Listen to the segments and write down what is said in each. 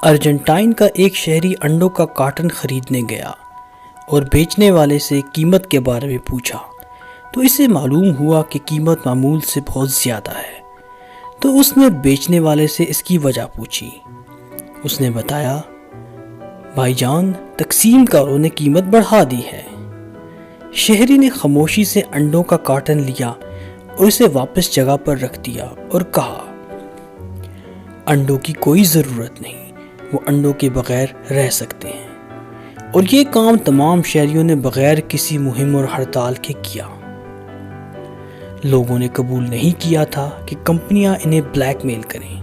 Argentine کا ایک شہری انڈوں کا کارٹن خریدنے گیا اور بیچنے والے سے قیمت کے بارے میں پوچھا تو اسے معلوم ہوا کہ قیمت معمول سے بہت زیادہ ہے۔ تو اس نے بیچنے والے سے اس کی وجہ پوچھی۔ اس نے بتایا، بھائی جان، تقسیم کاروں نے قیمت بڑھا دی ہے۔ شہری نے خاموشی سے انڈوں کا کارٹن لیا اور اسے واپس جگہ پر رکھ دیا اور کہا، انڈوں کی کوئی ضرورت نہیں، وہ انڈوں کے بغیر رہ سکتے ہیں۔ اور یہ کام تمام شہریوں نے بغیر کسی مہم اور ہڑتال کے کیا۔ لوگوں نے قبول نہیں کیا تھا کہ کمپنیاں انہیں بلیک میل کریں۔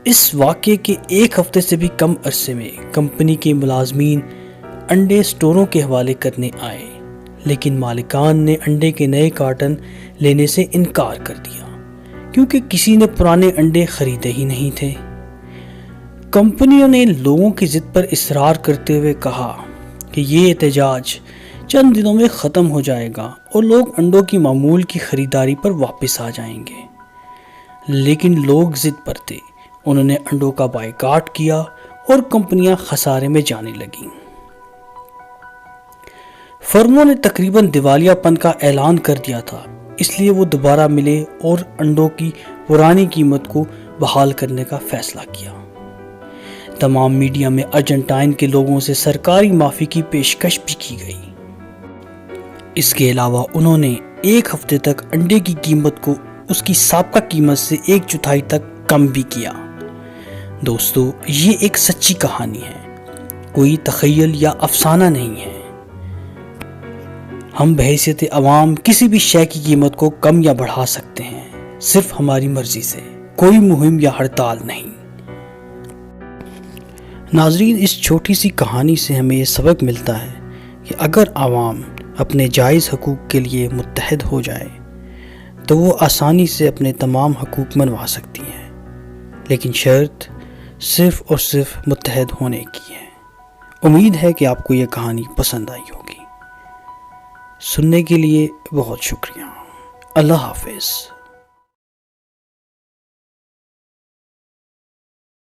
اس واقعے کے ایک ہفتے سے بھی کم عرصے میں کمپنی کے ملازمین انڈے سٹوروں کے حوالے کرنے آئے، لیکن مالکان نے انڈے کے نئے کارٹن لینے سے انکار کر دیا کیونکہ کسی نے پرانے انڈے خریدے ہی نہیں تھے۔ کمپنیوں نے لوگوں کی ضد پر اصرار کرتے ہوئے کہا کہ یہ احتجاج چند دنوں میں ختم ہو جائے گا اور لوگ انڈوں کی معمول کی خریداری پر واپس آ جائیں گے، لیکن لوگ ضد پر تھے۔ انہوں نے انڈوں کا بائیکاٹ کیا اور کمپنیاں خسارے میں جانے لگیں۔ فرموں نے تقریباً دیوالیہ پن کا اعلان کر دیا تھا، اس لیے وہ دوبارہ ملے اور انڈوں کی پرانی قیمت کو بحال کرنے کا فیصلہ کیا۔ تمام میڈیا میں ارجنٹائن کے لوگوں سے سرکاری معافی کی پیشکش بھی کی گئی۔ اس کے علاوہ انہوں نے ایک ہفتے تک انڈے کی قیمت کو اس کی سابقہ قیمت سے 1/4 تک کم بھی کیا۔ دوستو، یہ ایک سچی کہانی ہے، کوئی تخیل یا افسانہ نہیں ہے۔ ہم بحیثیت عوام کسی بھی شے کی قیمت کو کم یا بڑھا سکتے ہیں، صرف ہماری مرضی سے، کوئی مہم یا ہڑتال نہیں۔ ناظرین، اس چھوٹی سی کہانی سے ہمیں یہ سبق ملتا ہے کہ اگر عوام اپنے جائز حقوق کے لیے متحد ہو جائے تو وہ آسانی سے اپنے تمام حقوق منوا سکتی ہیں، لیکن شرط صرف اور صرف متحد ہونے کی ہے۔ امید ہے کہ آپ کو یہ کہانی پسند آئی ہوگی۔ سننے کے لیے بہت شکریہ۔ اللہ حافظ۔